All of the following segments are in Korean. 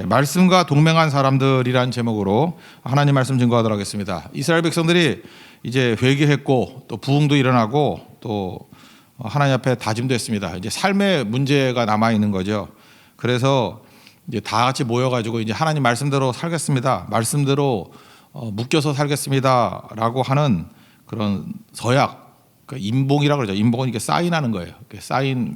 말씀과 동맹한 사람들이란 제목으로 하나님 말씀 증거하도록 하겠습니다. 이스라엘 백성들이 이제 회개했고 또 부흥도 일어나고 또 하나님 앞에 다짐도 했습니다. 이제 삶의 문제가 남아 있는 거죠. 그래서 이제 다 같이 모여가지고 이제 하나님 말씀대로 살겠습니다. 말씀대로 묶여서 살겠습니다라고 하는 그런 서약, 그러니까 임봉이라고 그러죠. 임봉은 이게 사인하는 거예요.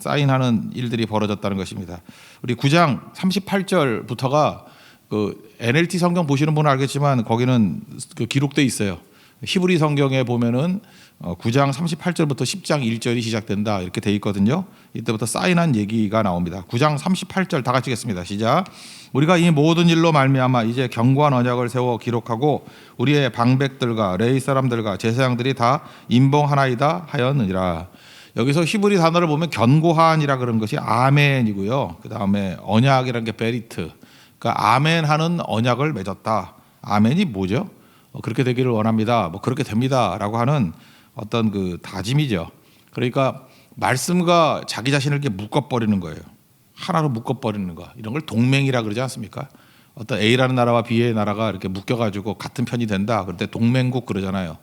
사인하는 일들이 벌어졌다는 것입니다. 우리 9장 38절부터가 그 NLT 성경 보시는 분은 알겠지만 거기는 그 기록돼 있어요. 히브리 성경에 보면은 9장 38절부터 10장 1절이 시작된다 이렇게 돼 있거든요. 이때부터 사인한 얘기가 나옵니다. 9장 38절 다 같이 읽겠습니다. 시작. 우리가 이 모든 일로 말미암아 이제 견고한 언약을 세워 기록하고 우리의 방백들과 레위 사람들과 제사장들이 다 임봉하나이다 하였느니라. 여기서 히브리 단어를 보면 견고한이라 그런 것이 아멘이고요. 그 다음에 언약이라는 게 베리트. 그러니까 아멘하는 언약을 맺었다. 아멘이 뭐죠? 그렇게 되기를 원합니다. 뭐 그렇게 됩니다라고 하는 어떤 그 다짐이죠. 그러니까 말씀과 자기 자신을 이렇게 묶어버리는 거예요. 하나로 묶어버리는 거. 이런 걸 동맹이라 그러지 않습니까? 어떤 A라는 나라와 B의 나라가 이렇게 묶여가지고 같은 편이 된다. 그럴 때 동맹국 그러잖아요.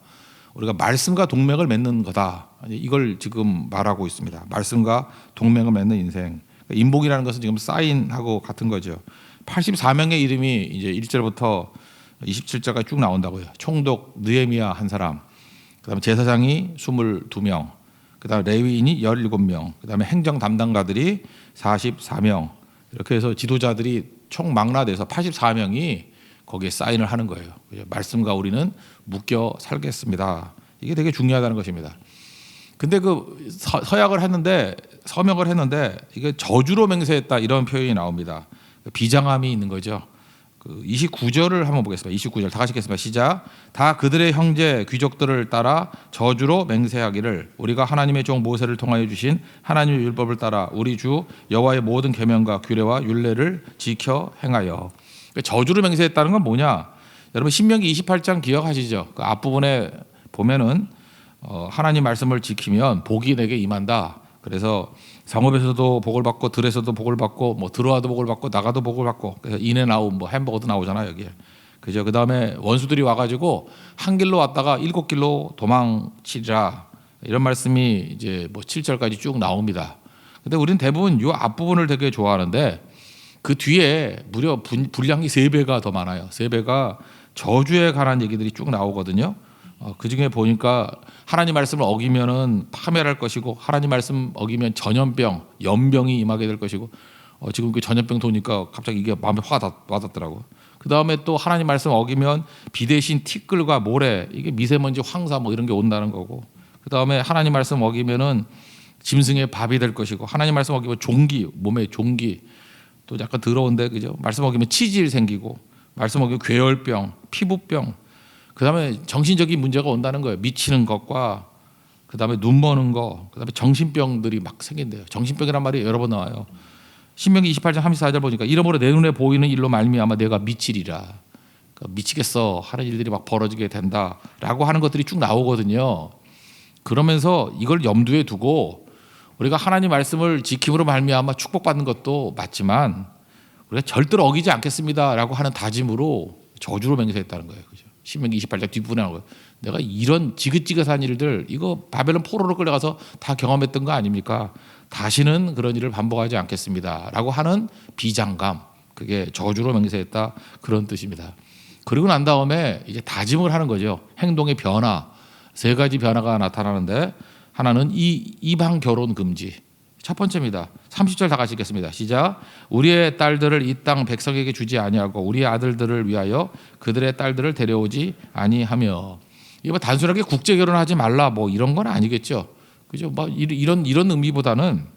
우리가 말씀과 동맹을 맺는 거다. 이걸 지금 말하고 있습니다. 말씀과 동맹을 맺는 인생. 임봉이라는 것은 지금 사인하고 같은 거죠. 84명의 이름이 이제 1절부터 27절까지 쭉 나온다고요. 총독 느헤미야 한 사람, 그다음에 제사장이 22명, 그다음에 레위인이 17명, 그다음에 행정 담당가들이 44명. 이렇게 해서 지도자들이 총 망라돼서 84명이 거기에 사인을 하는 거예요. 말씀과 우리는 묶여 살겠습니다. 이게 되게 중요하다는 것입니다. 근데 그 서약을 했는데 서명을 했는데 이게 저주로 맹세했다 이런 표현이 나옵니다. 비장함이 있는 거죠. 그 29절을 한번 보겠습니다. 29절 다 같이 읽겠습니다. 시작. 다 그들의 형제 귀족들을 따라 저주로 맹세하기를 우리가 하나님의 종 모세를 통하여 주신 하나님의 율법을 따라 우리 주 여호와의 모든 계명과 규례와 율례를 지켜 행하여. 저주로 맹세했다는 건 뭐냐? 여러분 신명기 28장 기억하시죠? 그 앞부분에 보면은 하나님 말씀을 지키면 복이 내게 임한다. 그래서 성읍에서도 복을 받고 들에서도 복을 받고 뭐 들어와도 복을 받고 나가도 복을 받고 그래서 인에 나온 뭐 햄버거도 나오잖아요 여기에. 그죠? 그 다음에 원수들이 와가지고 한 길로 왔다가 7길로 도망치라 이런 말씀이 이제 뭐 7절까지 쭉 나옵니다. 근데 우리는 대부분 이 앞부분을 되게 좋아하는데 그 뒤에 무려 분량이 3배가 더 많아요. 3배가 저주에 관한 얘기들이 쭉 나오거든요. 그 중에 보니까 하나님 말씀을 어기면은 파멸할 것이고 하나님 말씀 어기면 전염병, 연병이 임하게 될 것이고 지금 그 전염병 도니까 갑자기 이게 마음에 화가 와닿더라고. 그 다음에 또 하나님 말씀 어기면 비 대신 티끌과 모래, 이게 미세먼지, 황사 뭐 이런 게 온다는 거고. 그 다음에 하나님 말씀 어기면은 짐승의 밥이 될 것이고 하나님 말씀 어기면 종기, 몸에 종기 또 약간 더러운데 그죠? 말씀 어기면 치질 생기고 말씀 어기면 괴혈병, 피부병. 그 다음에 정신적인 문제가 온다는 거예요. 미치는 것과 그 다음에 눈 머는 거, 그 다음에 정신병들이 막 생긴대요. 정신병이란 말이 여러 번 나와요. 신명기 28장 34절 보니까 이러므로 내 눈에 보이는 일로 말미암아 내가 미치리라. 그러니까 미치겠어 하는 일들이 막 벌어지게 된다라고 하는 것들이 쭉 나오거든요. 그러면서 이걸 염두에 두고 우리가 하나님 말씀을 지킴으로 말미암아 축복받는 것도 맞지만 우리가 절대로 어기지 않겠습니다라고 하는 다짐으로 저주로 맹세했다는 거예요. 그죠? 신명기 28장 뒷부분에 나오는 거예요. 내가 이런 지긋지긋한 일들 이거 바벨론 포로로 끌려가서 다 경험했던 거 아닙니까? 다시는 그런 일을 반복하지 않겠습니다라고 하는 비장감, 그게 저주로 맹세했다 그런 뜻입니다. 그리고 난 다음에 이제 다짐을 하는 거죠. 행동의 변화, 3가지 변화가 나타나는데 하나는 이방 결혼 금지. 첫 번째입니다. 30절 다 같이 읽겠습니다. 시작. 우리의 딸들을 이 땅 백성에게 주지 아니하고 우리의 아들들을 위하여 그들의 딸들을 데려오지 아니하며. 이거 뭐 단순하게 국제 결혼하지 말라 뭐 이런 건 아니겠죠. 그죠? 뭐 이런 의미보다는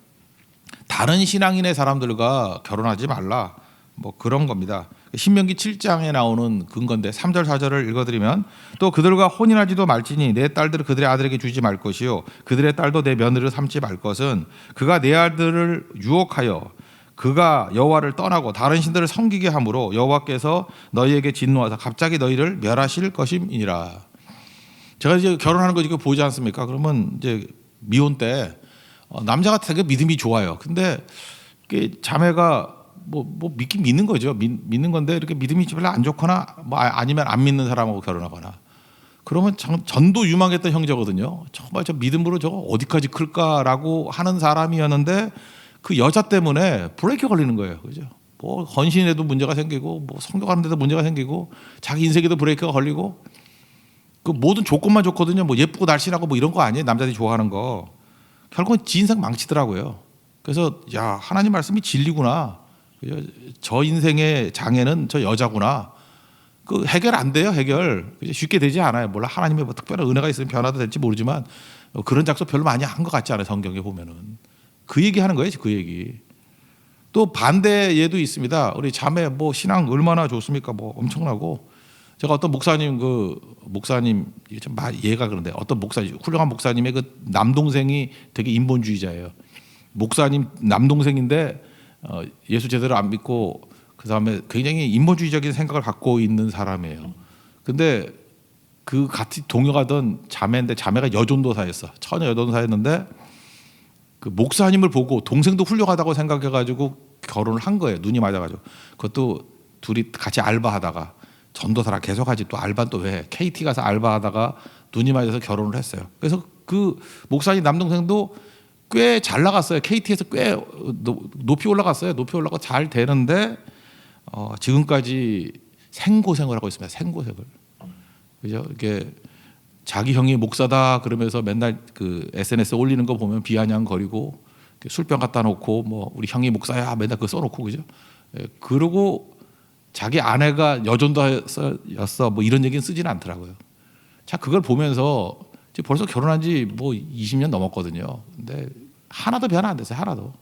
다른 신앙인의 사람들과 결혼하지 말라 뭐 그런 겁니다. 신명기 7장에 나오는 근거인데 3절 4절을 읽어드리면 또 그들과 혼인하지도 말지니 내 딸들을 그들의 아들에게 주지 말 것이요 그들의 딸도 내 며느리를 삼지 말 것은 그가 내 아들을 유혹하여 그가 여호와를 떠나고 다른 신들을 섬기게 함으로 여호와께서 너희에게 진노하사 갑자기 너희를 멸하실 것임이니라. 제가 이제 결혼하는 거 이거 보지 않습니까? 그러면 이제 미혼 때 남자가 되게 믿음이 좋아요. 근데 자매가 뭐 믿긴 믿는 거죠. 믿는 건데 이렇게 믿음이 별로 안 좋거나 뭐 아니면 안 믿는 사람하고 결혼하거나 그러면 전도 유망했던 형제거든요. 정말 저 믿음으로 저거 어디까지 클까라고 하는 사람이었는데 그 여자 때문에 브레이크 걸리는 거예요. 그죠? 뭐 헌신에도 문제가 생기고 뭐 성경하는 데도 문제가 생기고 자기 인생에도 브레이크가 걸리고 그 모든 조건만 좋거든요. 뭐 예쁘고 날씬하고 뭐 이런 거 아니에요. 남자들이 좋아하는 거. 결국은 지 인생 망치더라고요. 그래서 야 하나님 말씀이 진리구나. 저 인생의 장애는 저 여자구나. 그 해결 안 돼요. 해결 쉽게 되지 않아요. 몰라 하나님의 뭐 특별한 은혜가 있으면 변화도 될지 모르지만 그런 작소 별로 많이 한 것 같지 않아요. 성경에 보면은 그 얘기 하는 거예요. 그 얘기. 또 반대 예도 있습니다. 우리 자매 뭐 신앙 얼마나 좋습니까? 뭐 엄청나고 제가 어떤 목사님 좀 얘가 그런데 어떤 목사님 훌륭한 목사님의 그 남동생이 되게 인본주의자예요. 목사님 남동생인데 예수 제대로 안 믿고 그 다음에 굉장히 인본주의적인 생각을 갖고 있는 사람이에요. 근데 그 같이 동역하던 자매인데 자매가 여전도사였어. 처녀 여전도사였는데 그 목사님을 보고 동생도 훌륭하다고 생각해가지고 결혼을 한 거예요. 눈이 맞아가지고. 그것도 둘이 같이 알바하다가 전도사랑 계속하지 또 알바는 또 왜 KT 가서 알바하다가 눈이 맞아서 결혼을 했어요. 그래서 그 목사님 남동생도 꽤 잘 나갔어요. KT에서 꽤 높이 올라갔어요. 높이 올라가 잘 되는데 지금까지 생고생을 하고 있습니다. 생고생을. 그죠? 이게 자기 형이 목사다 그러면서 맨날 그 SNS에 올리는 거 보면 비아냥거리고 술병 갖다 놓고 뭐 우리 형이 목사야 맨날 그거 써놓고 그죠? 그러고 자기 아내가 여전도였어 뭐 이런 얘기는 쓰지는 않더라고요. 자 그걸 보면서 벌써 결혼한 지 뭐 20년 넘었거든요. 근데 하나도 변화 안 됐어요. 하나도.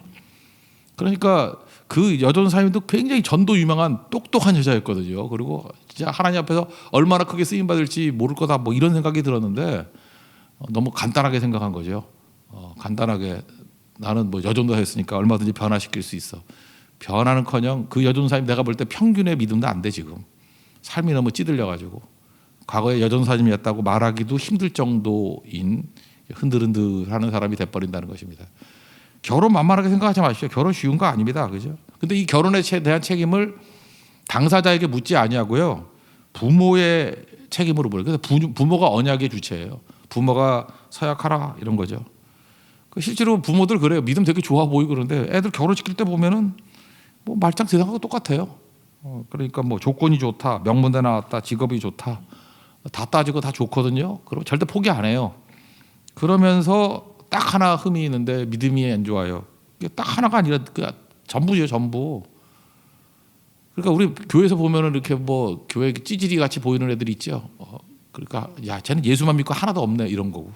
그러니까 그 여전사님도 굉장히 전도 유명한 똑똑한 여자였거든요. 그리고 진짜 하나님 앞에서 얼마나 크게 쓰임 받을지 모를 거다 뭐 이런 생각이 들었는데 너무 간단하게 생각한 거죠. 간단하게 나는 뭐 여전도 했으니까 얼마든지 변화시킬 수 있어. 변화는커녕 그 여전사님 내가 볼 때 평균의 믿음도 안 돼 지금. 삶이 너무 찌들려 가지고 과거에 여전사님이었다고 말하기도 힘들 정도인 흔들흔들하는 사람이 돼버린다는 것입니다. 결혼 만만하게 생각하지 마십시오. 결혼 쉬운 거 아닙니다. 그죠? 근데 이 결혼에 대한 책임을 당사자에게 묻지 아니하고요. 부모의 책임으로 물어요. 그래서 부모가 언약의 주체예요. 부모가 서약하라 이런 거죠. 실제로 부모들 그래요. 믿음 되게 좋아 보이고 그런데 애들 결혼시킬 때 보면은 뭐 말짱 세상하고 똑같아요. 그러니까 뭐 조건이 좋다, 명문대 나왔다, 직업이 좋다, 다 따지고 다 좋거든요. 그럼 절대 포기 안 해요. 그러면서 딱 하나 흠이 있는데 믿음이 안 좋아요. 이게 딱 하나가 아니라 전부죠, 전부. 그러니까 우리 교회에서 보면은 이렇게 뭐 교회 찌질이 같이 보이는 애들이 있죠. 그러니까 야, 쟤는 예수만 믿고 하나도 없네 이런 거고.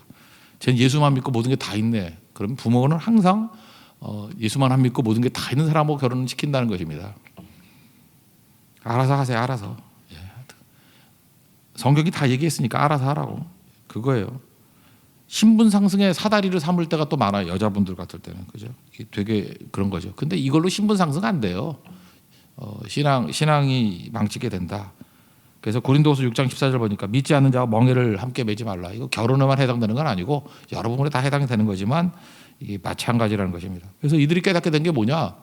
쟤는 예수만 믿고 모든 게 다 있네. 그럼 부모는 항상 예수만 안 믿고 모든 게 다 있는 사람하고 결혼을 시킨다는 것입니다. 알아서 하세요, 알아서. 성경이 다 얘기했으니까 알아서 하라고. 그거예요. 신분 상승의 사다리를 삼을 때가 또 많아요. 여자분들 같을 때는. 그죠? 되게 그런 거죠. 근데 이걸로 신분 상승 안 돼요. 신앙이 망치게 된다. 그래서 고린도후서 6장 14절 보니까 믿지 않는 자와 멍에를 함께 매지 말라. 이거 결혼에만 해당되는 건 아니고 여러 부분에 다 해당이 되는 거지만 이게 마찬가지라는 것입니다. 그래서 이들이 깨닫게 된 게 뭐냐?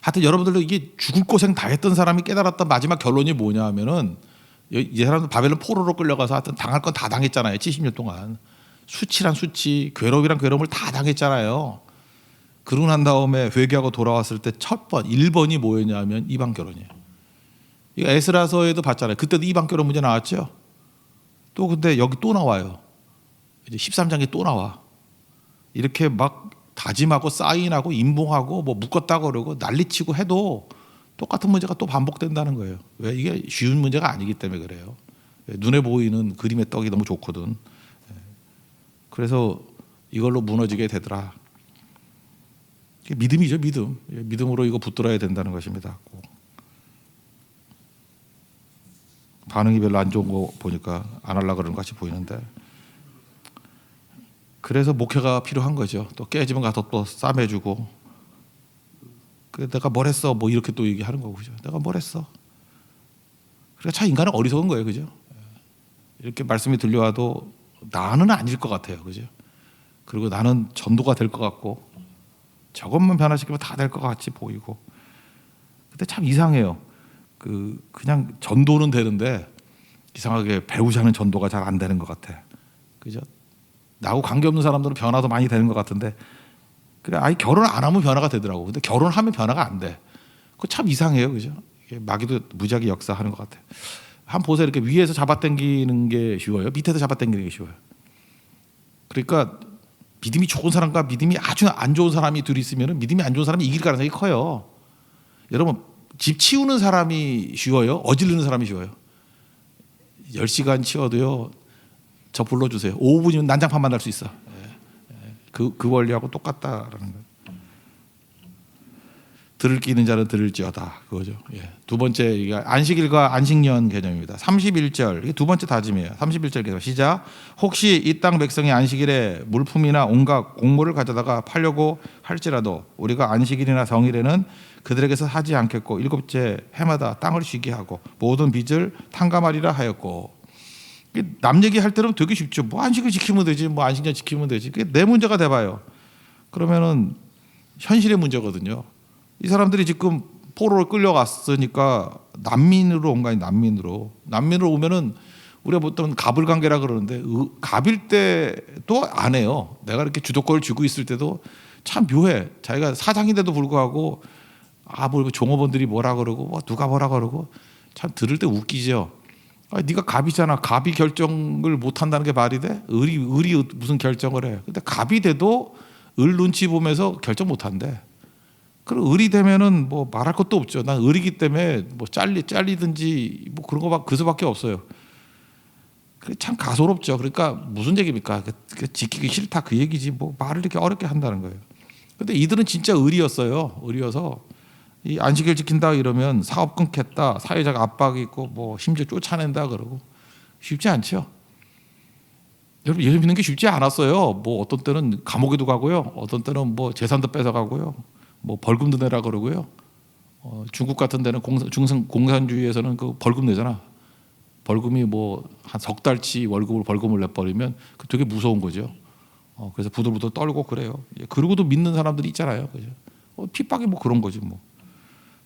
하여튼 여러분들도 이게 죽을 고생 다 했던 사람이 깨달았던 마지막 결론이 뭐냐 하면은 이 사람들 바벨론 포로로 끌려가서 하여튼 당할 건 다 당했잖아요. 70년 동안. 수치란 수치, 괴로움이란 괴로움을 다 당했잖아요. 그러고 난 다음에 회개하고 돌아왔을 때 첫 번, 1번이 뭐였냐면 이방 결혼이에요. 이거 에스라서에도 봤잖아요. 그때도 이방 결혼 문제 나왔죠. 또 근데 여기 또 나와요. 이제 13장에 또 나와. 이렇게 막 다짐하고 사인하고 임봉하고 뭐 묶었다고 그러고 난리치고 해도 똑같은 문제가 또 반복된다는 거예요. 왜? 이게 쉬운 문제가 아니기 때문에 그래요. 눈에 보이는 그림의 떡이 너무 좋거든. 그래서 이걸로 무너지게 되더라. 이게 믿음이죠, 믿음. 믿음으로 이거 붙들어야 된다는 것입니다. 꼭. 반응이 별로 안 좋은 거 보니까 안 하려고 그러는 것 같이 보이는데. 그래서 목회가 필요한 거죠. 또 깨지면 가서 또 싸매주고. 내가 뭘 했어? 뭐 이렇게 또 얘기하는 거고, 그죠? 내가 뭘 했어? 그러니까 참 인간은 어리석은 거예요, 그죠? 이렇게 말씀이 들려와도 나는 아닐 것 같아요, 그죠? 그리고 나는 전도가 될 것 같고 저것만 변화시키면 다 될 것 같이 보이고 근데 참 이상해요. 그냥 전도는 되는데 이상하게 배우자는 전도가 잘 안 되는 것 같아. 그죠? 나하고 관계없는 사람들은 변화도 많이 되는 것 같은데 그래 아예 결혼 안 하면 변화가 되더라고. 근데 결혼하면 변화가 안 돼. 그거 참 이상해요. 그죠? 마귀도 무지하게 역사하는 것 같아. 한번 보세요. 이렇게 위에서 잡아당기는 게 쉬워요. 밑에서 잡아당기는 게 쉬워요. 그러니까 믿음이 좋은 사람과 믿음이 아주 안 좋은 사람이 둘이 있으면 믿음이 안 좋은 사람이 이길 가능성이 커요. 여러분 집 치우는 사람이 쉬워요? 어지르는 사람이 쉬워요? 10시간 치워도요. 저 불러주세요. 5분이면 난장판 만날 수 있어. 그 원리하고 똑같다라는 거예요. 들을 끼 있는 자는 들을지어다. 그거죠. 두 번째 이게 안식일과 안식년 개념입니다. 31절 이게 두 번째 다짐이에요. 31절 개념 시작. 혹시 이 땅 백성이 안식일에 물품이나 온갖 곡물을 가져다가 팔려고 할지라도 우리가 안식일이나 성일에는 그들에게서 하지 않겠고 일곱째 해마다 땅을 쉬게 하고 모든 빚을 탕감하리라 하였고. 남 얘기할 때는 되게 쉽죠. 뭐 안식일 지키면 되지, 뭐 안식년 지키면 되지. 그게 내 문제가 돼봐요. 그러면은 현실의 문제거든요. 이 사람들이 지금 포로로 끌려갔으니까 난민으로 온 거 아니 난민으로 오면은 우리가 보통 갑을 관계라 그러는데 갑일 때도 안 해요. 내가 이렇게 주도권을 쥐고 있을 때도 참 묘해. 자기가 사장인데도 불구하고 뭐 종업원들이 뭐라 그러고 뭐 누가 뭐라 그러고 참 들을 때 웃기죠. 네가 갑이잖아. 갑이 결정을 못 한다는 게 말이 돼? 을이 무슨 결정을 해? 근데 갑이 돼도 을 눈치 보면서 결정 못 한대. 그럼 을이 되면은 뭐 말할 것도 없죠. 난 을이기 때문에 뭐 잘리든지 뭐 그런 거 그 수밖에 없어요. 참 가소롭죠. 그러니까 무슨 얘기입니까? 지키기 싫다 그 얘기지. 뭐 말을 이렇게 어렵게 한다는 거예요. 근데 이들은 진짜 을이었어요. 을이어서 이 안식일 지킨다 이러면 사업 끊겠다, 사회적 압박이 있고 뭐 심지어 쫓아낸다 그러고 쉽지 않죠. 여러분 예수 믿는 게 쉽지 않았어요. 뭐 어떤 때는 감옥에도 가고요, 어떤 때는 뭐 재산도 뺏어가고요, 뭐 벌금도 내라 그러고요. 중국 같은 데는 공산주의에서는 그 벌금 내잖아. 벌금이 뭐 한 석 달치 벌금을 내버리면 그 되게 무서운 거죠. 그래서 부들부들 떨고 그래요. 그러고도 믿는 사람들이 있잖아요. 그죠? 핍박이 뭐 그런 거지 뭐.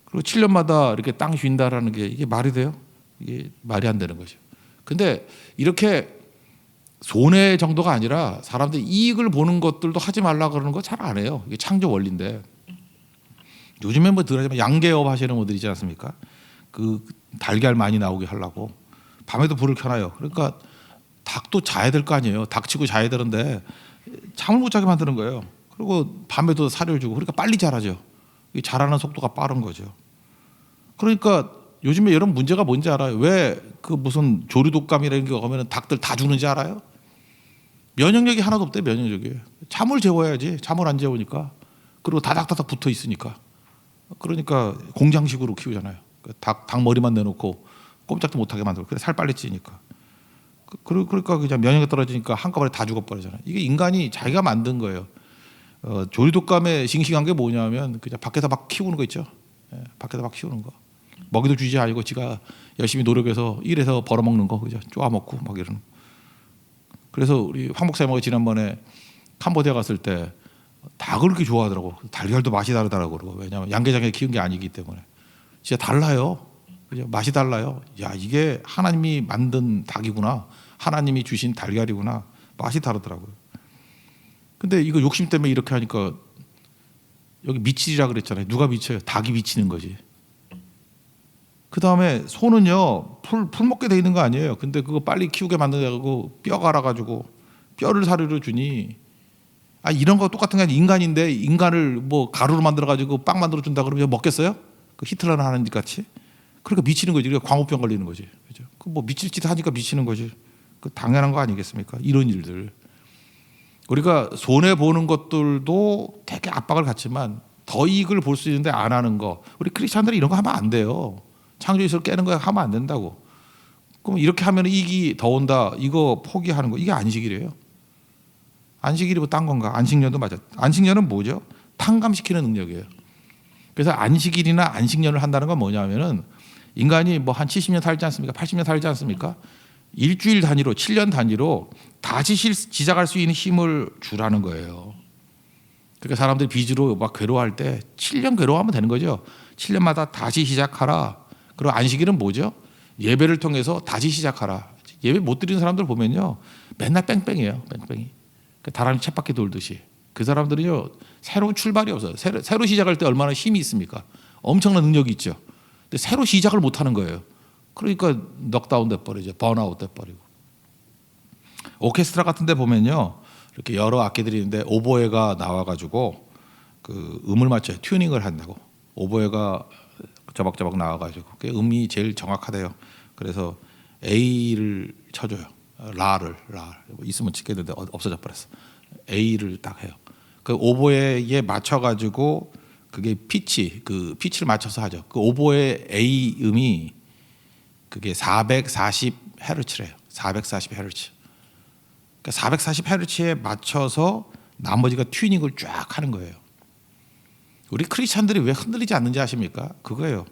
그리고 7년마다 이렇게 땅 쉰다라는 게 이게 말이 돼요? 이게 말이 안 되는 거죠. 근데 이렇게 손해 정도가 아니라 사람들이 이익을 보는 것들도 하지 말라 그러는 거 잘 안 해요. 이게 창조 원리인데. 요즘에 뭐 들어가지만 양계업 하시는 분들 있지 않습니까? 그 달걀 많이 나오게 하려고 밤에도 불을 켜놔요. 그러니까 닭도 자야 될 거 아니에요. 닭치고 자야 되는데 잠을 못 자게 만드는 거예요. 그리고 밤에도 사료를 주고 그러니까 빨리 자라죠. 자라는 속도가 빠른 거죠. 그러니까 요즘에 이런 문제가 뭔지 알아요? 왜 그 무슨 조류독감이라는 게 오면 닭들 다 죽는지 알아요? 면역력이 하나도 없대. 면역력이. 잠을 재워야지. 잠을 안 재우니까. 그리고 다닥다닥 붙어 있으니까. 그러니까 공장식으로 키우잖아요. 닭 머리만 내놓고 꼼짝도 못하게 만들고 그래 살 빨리 찌니까. 그러니까 그냥 면역력 떨어지니까 한꺼번에 다 죽어버리잖아요. 이게 인간이 자기가 만든 거예요. 조류독감에 싱싱한 게 뭐냐면 그냥 밖에서 막 키우는 거 있죠. 밖에서 막 키우는 거. 먹이도 주지 아니고 지가 열심히 노력해서 일해서 벌어먹는 거 그죠. 쪼아먹고 막 이러는. 그래서 우리 황 목사님하고 지난번에 캄보디아 갔을 때 닭을 그렇게 좋아하더라고. 달걀도 맛이 다르다고 그러고. 왜냐하면 양계장에 키운 게 아니기 때문에. 진짜 달라요. 그죠? 맛이 달라요. 야 이게 하나님이 만든 닭이구나. 하나님이 주신 달걀이구나. 맛이 다르더라고요. 근데 이거 욕심 때문에 이렇게 하니까 여기 미치리라 그랬잖아요. 누가 미쳐요? 닭이 미치는 거지. 그 다음에 소는요 풀 먹게 돼 있는 거 아니에요. 근데 그거 빨리 키우게 만들려고 뼈 갈아가지고 뼈를 사료로 주니 이런 거 똑같은 게 아니라 인간인데 인간을 뭐 가루로 만들어가지고 빵 만들어 준다 그러면 먹겠어요? 그 히틀러는 하는 듯 같이. 그러니까 미치는 거지. 그러니까 광우병 걸리는 거지. 그죠? 그 뭐 미칠 짓 하니까 미치는 거지. 그 당연한 거 아니겠습니까? 이런 일들. 우리가 손해 보는 것들도 되게 압박을 갖지만 더 이익을 볼 수 있는데 안 하는 거. 우리 크리스찬들이 이런 거 하면 안 돼요. 창조에서 깨는 거 하면 안 된다고. 그럼 이렇게 하면 이익이 더 온다. 이거 포기하는 거. 이게 안식일이에요. 안식일이 뭐 딴 건가? 안식년도 맞아. 안식년은 뭐죠? 탕감시키는 능력이에요. 그래서 안식일이나 안식년을 한다는 건 뭐냐면은 인간이 뭐 한 70년 살지 않습니까? 80년 살지 않습니까? 일주일 단위로 7년 단위로 다시 시작할 수 있는 힘을 주라는 거예요. 그러니까 사람들이 빚으로 막 괴로워할 때 7년 괴로워하면 되는 거죠. 7년마다 다시 시작하라. 그리고 안식일은 뭐죠? 예배를 통해서 다시 시작하라. 예배 못 드리는 사람들 보면요, 맨날 뺑뺑이에요. 뺑뺑이. 그러니까 다람쥐 쳇바퀴 돌듯이. 그 사람들은요, 새로운 출발이 없어요. 새로 시작할 때 얼마나 힘이 있습니까? 엄청난 능력이 있죠. 근데 새로 시작을 못 하는 거예요. 그러니까 넉다운 돼버리죠. 번아웃 돼버리고. 오케스트라 같은 데 보면요, 이렇게 여러 악기들이 있는데 오보에가 나와가지고 그 음을 맞춰요. 튜닝을 한다고. 오보에가 저박저박 나와가지고 그게 음이 제일 정확하대요. 그래서 A를 쳐줘요. 라 있으면 치겠는데 없어져 버렸어. A를 딱 해요. 그 오보에에 맞춰가지고 그게 피치를 맞춰서 하죠. 그 오보에 A 음이 그게 440Hz래요. 440Hz. 그러니까 440Hz에 맞춰서 나머지가 튜닝을 쫙 하는 거예요. 우리 크리스찬들이 왜 흔들리지 않는지 아십니까? 그거예요.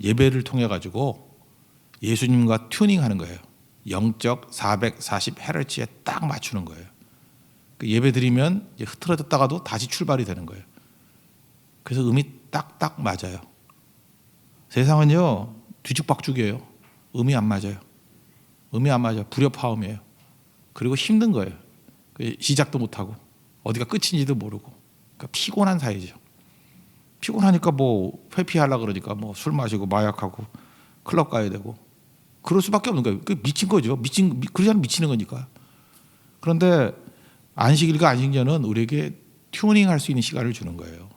예배를 통해 가지고 예수님과 튜닝하는 거예요. 영적 440Hz에 딱 맞추는 거예요. 그 예배 드리면 흐트러졌다가도 다시 출발이 되는 거예요. 그래서 음이 딱딱 맞아요. 세상은요, 뒤죽박죽이에요. 음이 안 맞아요. 음이 안 맞아요. 불협화음이에요. 그리고 힘든 거예요. 시작도 못하고 어디가 끝인지도 모르고. 그러니까 피곤한 사이죠. 피곤하니까 뭐 회피하려고 그러니까 뭐 술 마시고 마약하고 클럽 가야 되고 그럴 수밖에 없는 거예요. 그 미친 거죠. 그러자면 미치는 거니까. 그런데 안식일과 안식년은 우리에게 튜닝할 수 있는 시간을 주는 거예요.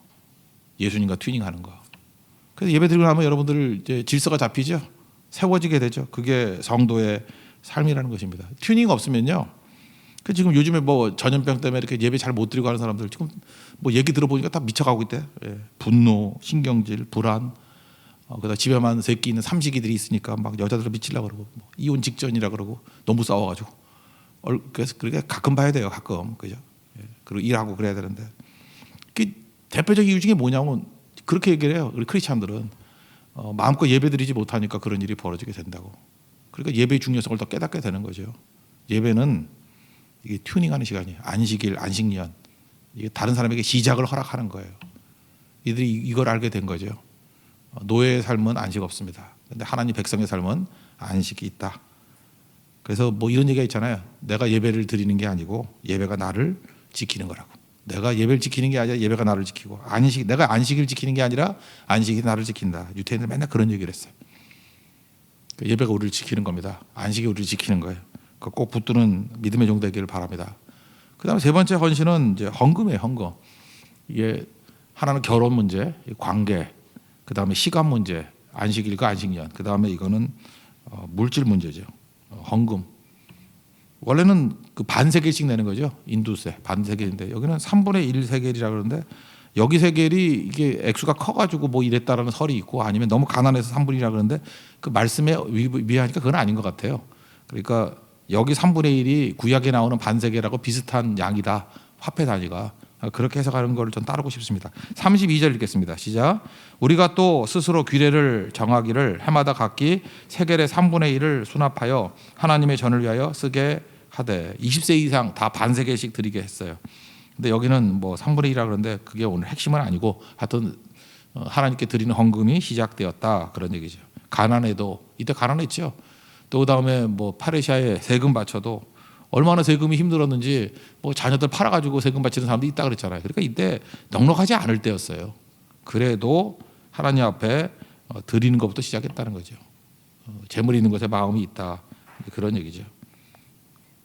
예수님과 튜닝하는 거. 그래서 예배 드리고 나면 여러분들 이제 질서가 잡히죠. 세워지게 되죠. 그게 성도의 삶이라는 것입니다. 튜닝 없으면요. 그 지금 요즘에 뭐 전염병 때문에 이렇게 예배 잘 못 드리고 하는 사람들 지금 뭐 얘기 들어보니까 다 미쳐가고 있대. 예. 분노, 신경질, 불안. 그다음 집에만 새끼 있는 삼식이들이 있으니까 막 여자들 미치려고 그러고 뭐 이혼 직전이라 그러고 너무 싸워가지고. 그래서 그렇게 가끔 봐야 돼요. 가끔 그죠. 예. 그리고 일하고 그래야 되는데. 그 대표적인 이유 중에 뭐냐면 그렇게 얘기를 해요. 우리 크리스찬들은 마음껏 예배드리지 못하니까 그런 일이 벌어지게 된다고. 그러니까 예배의 중요성을 더 깨닫게 되는 거죠. 예배는 이게 튜닝하는 시간이에요. 안식일, 안식년. 이게 다른 사람에게 시작을 허락하는 거예요. 이들이 이걸 알게 된 거죠. 노예의 삶은 안식 없습니다. 그런데 하나님 백성의 삶은 안식이 있다. 그래서 뭐 이런 얘기가 있잖아요. 내가 예배를 드리는 게 아니고 예배가 나를 지키는 거라고. 내가 예배를 지키는 게 아니라 예배가 나를 지키고 내가 안식일 지키는 게 아니라 안식이 나를 지킨다. 유태인들 맨날 그런 얘기를 했어요. 예배가 우리를 지키는 겁니다. 안식이 우리를 지키는 거예요. 꼭 붙드는 믿음의 종 되기를 바랍니다. 그다음에 세 번째 헌신은 이제 헌금이에요. 헌금. 이게 하나는 결혼 문제, 관계, 그다음에 시간 문제, 안식일과 안식년. 그다음에 이거는 물질 문제죠. 헌금. 원래는 그 반세겔씩 내는 거죠. 인도세 반세겔인데 여기는 3분의 1 세겔이라 그러는데 여기 세겔이 이게 액수가 커가지고 뭐 이랬다라는 설이 있고 아니면 너무 가난해서 3분이라 그러는데 그 말씀에 위하니까 그건 아닌 것 같아요. 그러니까 여기 3분의 1이 구약에 나오는 반세겔하고 비슷한 양이다. 화폐 단위가. 그렇게 해석하는 걸 전 따르고 싶습니다. 32절 읽겠습니다. 시작. 우리가 또 스스로 규례를 정하기를 해마다 각기 세겔의 3분의 1을 수납하여 하나님의 전을 위하여 쓰게 하되 20세 이상 다 반세겔씩 드리게 했어요. 근데 여기는 뭐 3분의 1이라 그러는데 그게 오늘 핵심은 아니고 하여튼 하나님께 드리는 헌금이 시작되었다 그런 얘기죠. 가난해도 이때 가난했죠. 또 그다음에 뭐 파레시아에 세금 바쳐도 얼마나 세금이 힘들었는지 뭐 자녀들 팔아가지고 세금 바치는 사람도 있다 그랬잖아요. 그러니까 이때 넉넉하지 않을 때였어요. 그래도 하나님 앞에 드리는 것부터 시작했다는 거죠. 재물이 있는 것에 마음이 있다 그런 얘기죠.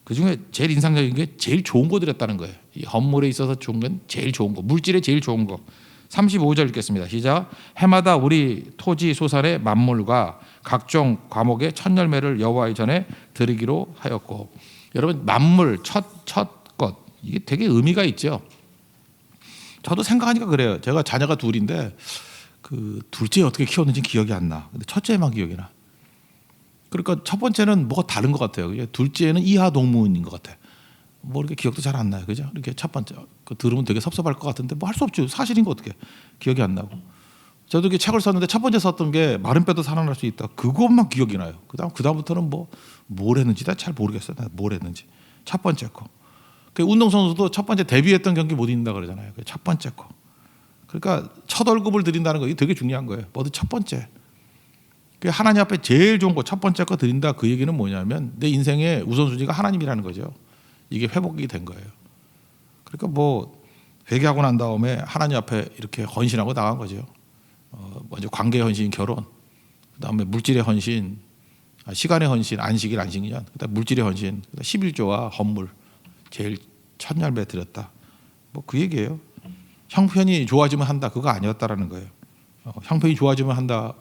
그 중에 제일 인상적인 게 제일 좋은 거 드렸다는 거예요. 이 헌물에 있어서 좋은 건 제일 좋은 거, 물질에 제일 좋은 거. 35절 읽겠습니다. 시작. 해마다 우리 토지 소산의 만물과 각종 과목의 첫 열매를 여호와의 전에 드리기로 하였고. 여러분 만물 첫 것 이게 되게 의미가 있죠. 저도 생각하니까 그래요. 제가 자녀가 둘인데 그 둘째 어떻게 키웠는지 기억이 안 나. 근데 첫째만 기억이 나. 그러니까 첫 번째는 뭐가 다른 것 같아요. 둘째는 이하 동문인 것 같아. 뭐 이렇게 기억도 잘 안 나요, 그죠? 이렇게 첫 번째 그 들으면 되게 섭섭할 것 같은데 뭐 할 수 없죠. 사실인 거 어떻게 기억이 안 나고. 저도 이렇게 책을 썼는데 첫 번째 썼던 게 마른 뼈도 살아날 수 있다. 그것만 기억이 나요. 그다음부터는 뭘 했는지 다 잘 모르겠어요. 뭘 했는지 첫 번째 거. 그 운동선수도 첫 번째 데뷔했던 경기 못 이긴다 그러잖아요. 첫 번째 거. 그러니까 첫 월급을 드린다는 거 이게 되게 중요한 거예요. 뭐든 첫 번째. 하나님 앞에 제일 좋은 거 첫 번째 거 드린다 그 얘기는 뭐냐면 내 인생의 우선순위가 하나님이라는 거죠. 이게 회복이 된 거예요. 그러니까 뭐 회개하고 난 다음에 하나님 앞에 이렇게 헌신하고 나간 거죠. 먼저 관계 헌신 결혼, 그다음에 물질의 헌신, 시간의 헌신, 안식일 안식년, 그다음 물질의 헌신, 그다음 11조와 헌물 제일 첫 열매 드렸다. 뭐 그 얘기예요. 형편이 좋아지면 한다 그거 아니었다라는 거예요. 형편이 좋아지면 한다.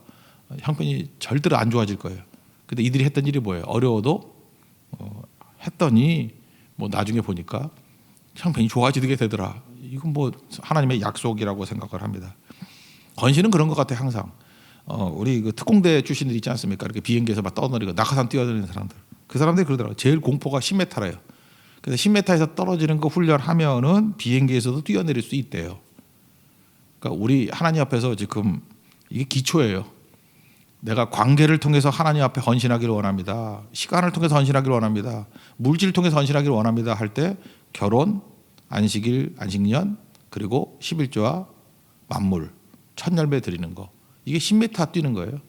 형편이 절대로 안 좋아질 거예요. 근데 이들이 했던 일이 뭐예요? 어려워도 했더니 뭐 나중에 보니까 형편이 좋아지게 되더라. 이건 뭐 하나님의 약속이라고 생각을 합니다. 헌신은 그런 것 같아요. 항상 우리 그 특공대 출신들 있지 않습니까? 이렇게 비행기에서 막 떠내리고 낙하산 뛰어내리는 사람들. 그 사람들이 그러더라고요. 제일 공포가 10m래요. 그래서 10m에서 떨어지는 거 훈련하면은 비행기에서도 뛰어내릴 수 있대요. 그러니까 우리 하나님 앞에서 지금 이게 기초예요. 내가 관계를 통해서 하나님 앞에 헌신하기를 원합니다. 시간을 통해서 헌신하기를 원합니다. 물질을 통해서 헌신하기를 원합니다. 할 때 결혼, 안식일, 안식년, 그리고 11조와 만물, 첫 열매 드리는 거. 이게 10m 뛰는 거예요.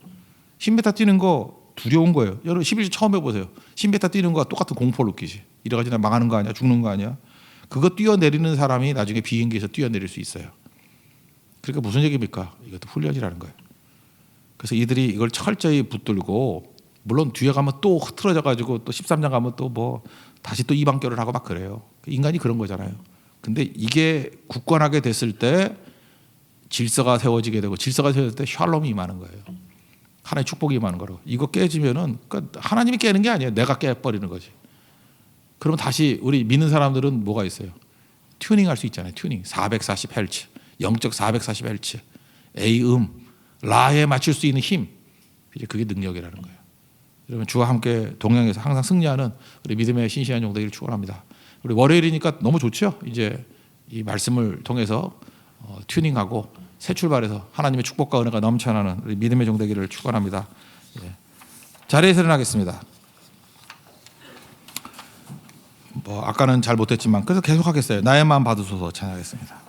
10m 뛰는 거 두려운 거예요. 여러분 11조 처음 해보세요. 10m 뛰는 거와 똑같은 공포를 느끼지. 이래가지고 나 망하는 거 아니야? 죽는 거 아니야? 그거 뛰어내리는 사람이 나중에 비행기에서 뛰어내릴 수 있어요. 그러니까 무슨 얘기입니까? 이것도 훈련이라는 거예요. 그래서 이들이 이걸 철저히 붙들고 물론 뒤에 가면 또 흐트러져 가지고 또 13장 가면 또 뭐 다시 또 이방결을 하고 막 그래요. 인간이 그런 거잖아요. 근데 이게 굳건하게 됐을 때 질서가 세워지게 되고 질서가 세워질 때 샬롬이 임하는 거예요. 하나님의 축복이 임하는 거라고. 이거 깨지면은 그러니까 하나님이 깨는 게 아니에요. 내가 깨버리는 거지. 그러면 다시 우리 믿는 사람들은 뭐가 있어요? 튜닝할 수 있잖아요. 튜닝 440Hz, 영적 440Hz, A음, 라에 맞출 수 있는 힘. 이제 그게 능력이라는 거예요. 여러분 주와 함께 동행해서 항상 승리하는 우리 믿음의 신실한 종 되기를 축원합니다. 우리 월요일이니까 너무 좋죠. 이제 이 말씀을 통해서 튜닝하고 새 출발해서 하나님의 축복과 은혜가 넘쳐나는 우리 믿음의 종 되기를 축원합니다. 예. 자리에서 일어나겠습니다. 뭐 아까는 잘 못했지만 그래서 계속하겠어요. 나의 마음 받으소서 찬양하겠습니다.